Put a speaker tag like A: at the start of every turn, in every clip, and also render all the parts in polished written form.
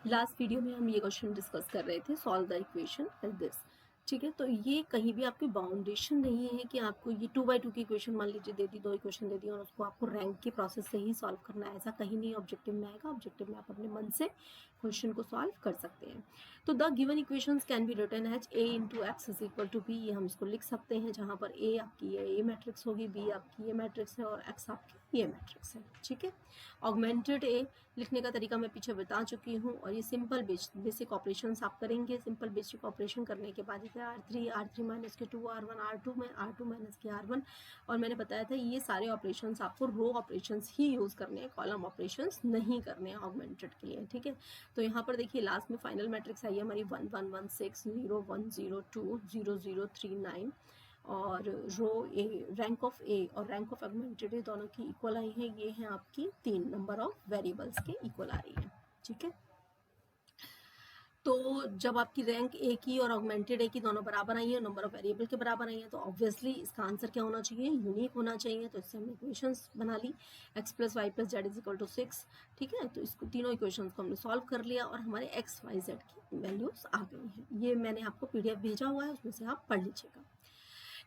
A: Last video में हम ये क्वेश्चन डिस्कस कर रहे थे, solve the equation as this. ठीक है, तो ये कहीं भी आपकी बाउंडेशन नहीं है कि आपको ये 2/2 की इक्वेशन मान लीजिए दे दी, 2 इक्वेशन दे दी और उसको आपको रैंक के प्रोसेस से ही सॉल्व करना है, ऐसा कहीं नहीं ऑब्जेक्टिव में आएगा। ऑब्जेक्टिव में आप अपने मन से क्वेश्चन को सॉल्व कर सकते हैं। तो the given equations can be written as a into x is equal to b. ये हम इसको लिख सकते हैं, जहाँ पर a आपकी ये मैट्रिक्स होगी, b आपकी ये मैट्रिक्स है और x आपकी ये मैट्रिक्स है। ठीक है, ऑगमेंटेड a लिखने का तरीका मैं पीछे बता चुकी हूँ और ये सिंपल बेसिक ऑपरेशंस आप करेंगे। सिंपल बेसिक ऑपरेशन करने के बाद जैसे R3 माइनस के 2R1 R2 में R2 माइनस के R1, और मैंने बताया था ये सारे ऑपरेशंस आपको रो ऑपरेशंस ही यूज़ करने हैं, कॉलम ऑपरेशंस नहीं करने हैं ऑगमेंटेड के लिए। ठीक है, तो यहाँ पर देखिए लास्ट में फाइनल मैट्रिक्स आई है हमारी 1 1 1 6 0 1 0 2 0 0 3 9 और रो ए, रैंक ऑफ ए और रैंक ऑफ ऑगमेंटेड ए दोनों की इक्वल आई है। ये है आपकी 3 नंबर ऑफ वेरिएबल्स के इक्वल आ रही है। ठीक है, तो जब आपकी रैंक ए की और ऑगमेंटेड ए की दोनों बराबर आई है, नंबर ऑफ वेरिएबल के बराबर आई है, तो ऑब्वियसली इसका आंसर क्या होना चाहिए, यूनिक होना चाहिए। तो इससे हमने इक्वेशंस बना ली, x plus y plus z is equal to 6। ठीक है, तो इसको तीनों इक्वेशंस को हमने सॉल्व कर लिया और हमारे x y z की वैल्यूज आ गई हैं। ये मैंने आपको PDF भेजा हुआ है, उसमें से आप पढ़ लीजिएगा।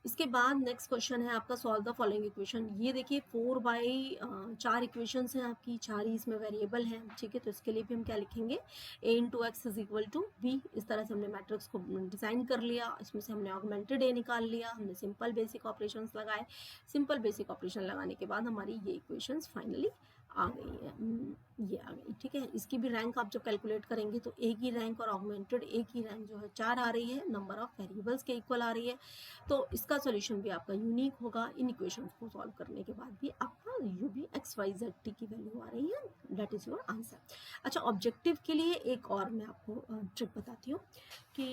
A: इसके बाद नेक्स्ट क्वेश्चन है आपका सॉल्व द फॉलोइंग इक्वेशन। ये देखिए 4/4 इक्वेशंस हैं आपकी, 4 ही इसमें वेरिएबल हैं। ठीक है, तो इसके लिए भी हम क्या लिखेंगे, a into x is equal to b। इस तरह से हमने मैट्रिक्स को डिजाइन कर लिया, इसमें से हमने ऑगमेंटेड a निकाल लिया, हमने सिंपल बेसिक ऑपरेशंस लगाए। सिंपल बेसिक ऑपरेशन लगाने के बाद हमारी ये इक्वेशंस फाइनली आ गई है, ये आ गई। ठीक है, इसकी भी रैंक आप जब कैलकुलेट करेंगे तो ए की रैंक और ऑगमेंटेड ए की रैंक जो है 4 आ रही है, नंबर ऑफ वेरिएबल्स के इक्वल आ रही है। तो इसका सॉल्यूशन भी आपका यूनिक होगा। इन इक्वेशंस को सॉल्व करने के बाद भी आपका यू भी एक्स वाई जेड टी की वैल्यू आ रही है, दैट इज योर आंसर। अच्छा, ऑब्जेक्टिव के लिए एक और मैं आपको ट्रिक बताती हूँ कि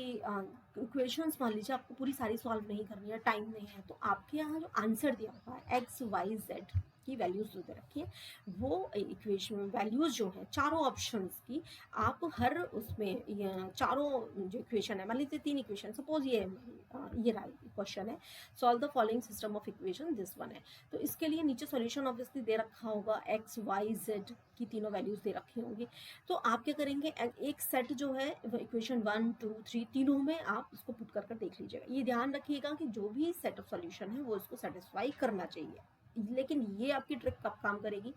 A: इक्वेशंस मान लीजिए आपको पूरी सारी सॉल्व नहीं करनी है, टाइम नहीं है, तो आपके यहाँ जो आंसर दिया हुआ है एक्स वाई जेड की वैल्यूज जो दे रखी है, वो इक्वेशन वैल्यूज जो है चारों ऑप्शंस की, आप हर उसमें चारों जो इक्वेशन है, मान लीजिए 3 इक्वेशन, सपोज ये क्वेश्चन है, solve the following system of equation, this one है। तो इसके लिए नीचे सॉल्यूशन ऑब्वियसली दे रखा होगा, एक्स वाई जेड की तीनों वैल्यूज दे रखी होंगी। तो आप क्या करेंगे, एक सेट जो है इक्वेशन 1 2 3 तीनों में आप इसको पुट कर देख लीजिएगा। ये ध्यान रखिएगा कि जो भी सेट ऑफ सॉल्यूशन है वो इसको सेटिस्फाई करना चाहिए। लेकिन ये आपकी ट्रिक कब काम करेगी,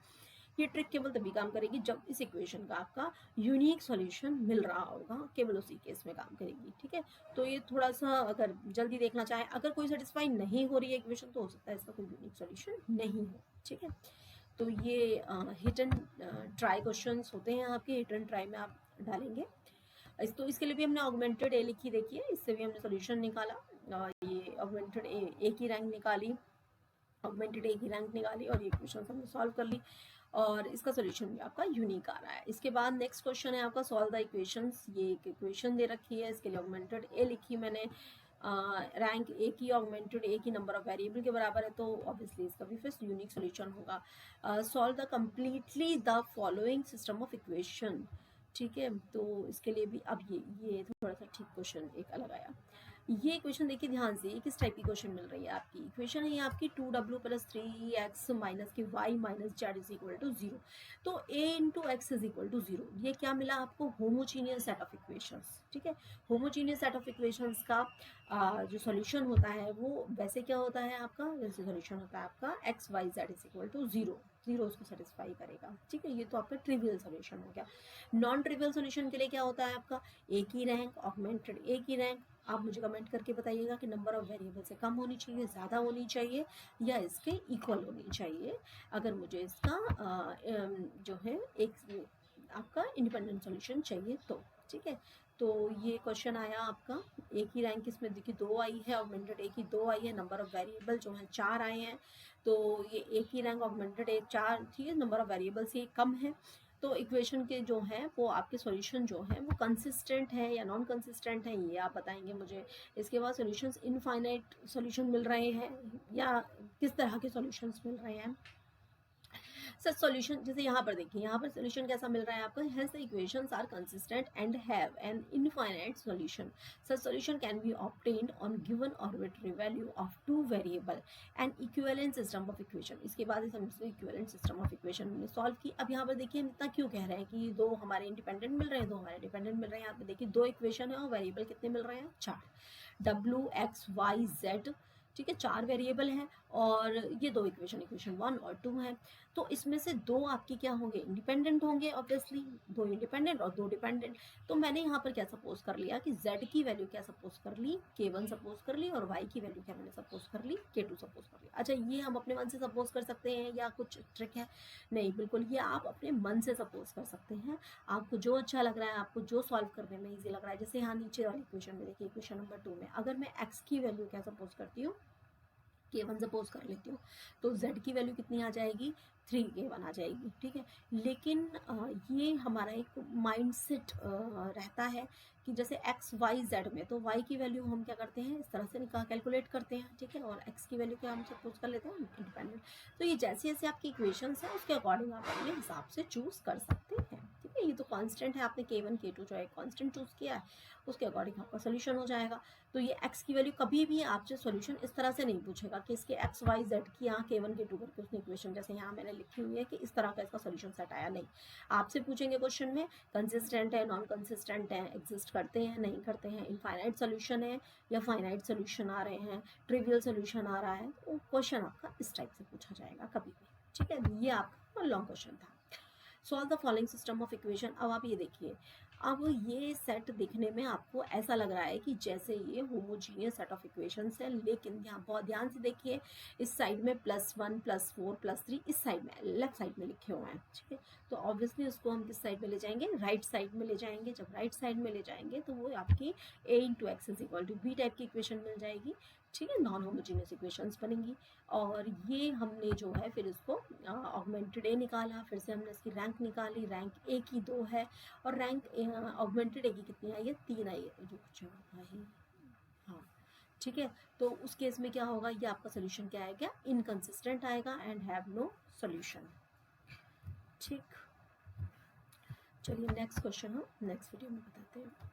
A: ये ट्रिक केवल तभी काम करेगी जब इस इक्वेशन का आपका यूनिक सॉल्यूशन मिल रहा होगा, केवल उसी केस में काम करेगी। ठीक है, तो ये थोड़ा सा अगर जल्दी देखना चाहे, अगर कोई सेटिस्फाई नहीं हो रही है इक्वेशन, तो हो सकता है इसका कोई यूनिक सॉल्यूशन नहीं हो। ठीक है, तो ये हिट एंड ट्राई क्वेश्चन होते हैं आपके, हिट एंड ट्राई में आप डालेंगे। तो इसके लिए भी हमने ऑगमेंटेड ए लिखी, देखिए इससे भी हमने सॉल्यूशन निकाला। ये ऑगमेंटेड ए की रैंक निकाली, ऑगमेंटेड ए की रैंक निकाली और ये इक्वेशन हमने सॉल्व कर ली और इसका सॉल्यूशन भी आपका यूनिक आ रहा है। इसके बाद नेक्स्ट क्वेश्चन है आपका सॉल्व द इक्वेशंस। ये एक इक्वेशन दे रखी है, इसके लिए ऑगमेंटेड ए लिखी मैंने, रैंक ए की ऑगमेंटेड ए की नंबर ऑफ वेरिएबल के बराबर है, तो ऑब्वियसली इसका भी फिर यूनिक सॉल्यूशन होगा। Solve the completely the following system of equation. ठीक है, तो इसके लिए भी अब ये थोड़ा सा ठीक क्वेश्चन एक अलग आया। ये इक्वेशन देखिए ध्यान से, किस टाइप की क्वेश्चन मिल रही है आपकी, इक्वेशन है ये आपकी 2w plus 3x minus k y minus z is equal to 0। तो a into x is equal to 0, ये क्या मिला आपको, होमोजीनियस सेट ऑफ इक्वेशंस। ठीक है, होमोजीनियस सेट ऑफ इक्वेशंस का जो सॉल्यूशन होता है वो वैसे क्या होता है आपका, वैसे सॉल्यूशन होता है आपका x y z is equal to 0, उसको सेटिस्फाई करेगा। ठीक है, ये तो आपका ट्रिवियल सॉल्यूशन हो गया। नॉन ट्रिवियल सॉल्यूशन के लिए क्या होता है आपका, ए की रैंक ऑगमेंटेड ए की रैंक। आप मुझे कमेंट करके बताइएगा कि नंबर ऑफ वेरिएबल से कम होनी चाहिए, ज़्यादा होनी चाहिए या इसके इक्वल होनी चाहिए। अगर मुझे इसका जो है एक आपका इंडिपेंडेंट सॉल्यूशन चाहिए तो। ठीक है, तो ये क्वेश्चन आया आपका, ए की रैंक इसमें देखिए 2 आई है, ऑगमेंटेड ए की 2 आई है, नंबर ऑफ वेरिएबल जो है 4 आए हैं। तो ये ए की रैंक ऑगमेंटेड ए 4 थी, नंबर ऑफ वेरिएबल से कम है। तो इक्वेशन के जो है वो आपके सॉल्यूशन जो है वो कंसिस्टेंट है या नॉन कंसिस्टेंट है, ये आप बताएंगे मुझे। इसके बाद सॉल्यूशंस इनफाइनाइट सॉल्यूशन मिल रहे हैं या किस तरह के सॉल्यूशंस मिल रहे हैं। सच सॉल्यूशन, जैसे यहाँ पर देखिए, यहाँ पर सॉल्यूशन कैसा मिल रहा है आपको, hence the equations are consistent and have an infinite solution. Such solution can be obtained on given arbitrary value of two variable and equivalent system of equation. इसके बाद हम इसको इक्विवेलेंट सिस्टम ऑफ इक्वेशन में solve की। अब यहाँ पर देखिए हम इतना क्यों कह रहे हैं कि दो हमारे इंडिपेंडेंट मिल रहे हैं, दो हमारे डिपेंडेंट मिल रहे हैं। यहाँ पे देखिए दो इक्वेशन है और वेरिएबल कितने मिल रहे हैं, 4, डब्ल्यू एक्स वाई जेड, ठीक है, 4 वेरिएबल हैं और ये दो इक्वेशन, इक्वेशन 1 और 2 है। तो इसमें से दो आपकी क्या होंगे, इंडिपेंडेंट होंगे ऑब्वियसली, दो इंडिपेंडेंट और दो डिपेंडेंट। तो मैंने यहाँ पर क्या सपोज कर लिया कि z की वैल्यू क्या सपोज कर ली, k1 सपोज कर ली, और y की वैल्यू क्या मैंने सपोज कर ली, k2 सपोज कर ली। अच्छा, ये हम अपने मन से सपोज कर सकते हैं या कुछ ट्रिक है? नहीं, बिल्कुल ये आप अपने मन से सपोज कर सकते हैं। आपको जो अच्छा लग रहा है, आपको जो सॉल्व करने में ईजी लग रहा है। जैसे यहाँ नीचे वाली इक्वेशन में देखिए, इक्वेशन नंबर 2 में अगर मैं x की वैल्यू क्या सपोज करती हूँ, k1 सपोज कर लेती हूँ, तो z की वैल्यू कितनी आ जाएगी, 3k1 आ जाएगी, ठीक है। लेकिन ये हमारा एक माइंडसेट रहता है कि जैसे x y z में, तो y की वैल्यू हम क्या करते हैं, इस तरह से कैलकुलेट करते हैं, ठीक है, और x की वैल्यू क्या हम सपोज कर लेते हैं, इंडिपेंडेंट। तो ये जैसे जैसे आपकी इक्वेशंस है उसके अकॉर्डिंग आप अपने हिसाब से चूज कर सकते हैं, ठीक है। ये तो कांस्टेंट है, आपने k1 k2 जो है कांस्टेंट चूज किया है, उसके अकॉर्डिंग आपका सोल्यूशन हो जाएगा। तो ये x की वैल्यू कभी भी आपसे सॉल्यूशन इस तरह से नहीं पूछेगा कि इसके x y z की यहाँ k1 k2 करके उसने इक्वेशन जैसे यहाँ मैंने लिखी हुई है कि इस तरह का इसका सॉल्यूशन सेट आया, नहीं। आपसे पूछेंगे क्वेश्चन में कंसिस्टेंट है, नॉन कंसिस्टेंट है, एग्जिस्ट करते हैं, नहीं करते हैं, इनफाइनाइट सॉल्यूशन है या फाइनाइट सॉल्यूशन आ रहे हैं, ट्रिवियल सॉल्यूशन आ रहा है, तो क्वेश्चन आपका इस टाइप से पूछा जाएगा कभी भी, ठीक है। ये आपका लॉन्ग क्वेश्चन था। Solve the following system of equation. अब आप ये देखिए, अब ये सेट देखने में आपको ऐसा लग रहा है कि जैसे ये होमोजीनियस सेट ऑफ इक्वेशंस है, लेकिन यहाँ बहुत ध्यान से देखिए, इस साइड में +1 +4 +3 इस साइड में लेफ्ट साइड में लिखे हुए हैं, ठीक है। तो ऑब्वियसली उसको हम किस साइड में ले जाएंगे, राइट साइड में ले जाएंगे। जब राइट साइड में ले जाएंगे तो वो आपकी a × x = b टाइप की इक्वेशन मिल जाएगी, ठीक है, नॉन होमोजीनियस इक्वेशंस बनेंगी। और ये हमने जो है फिर इसको ऑगमेंटेड ए निकाला, फिर से हमने इसकी रैंक निकाली, रैंक ए की 2 है और रैंक ऑगमेंटेड ए की कितनी आई है, 3 आई है, जो है, हाँ, ठीक है। तो उस केस में क्या होगा, ये आपका सोल्यूशन क्या आएगा, इनकंसिस्टेंट आएगा एंड हैव नो सोल्यूशन, ठीक। चलिए नेक्स्ट क्वेश्चन हम नेक्स्ट वीडियो में बताते हैं।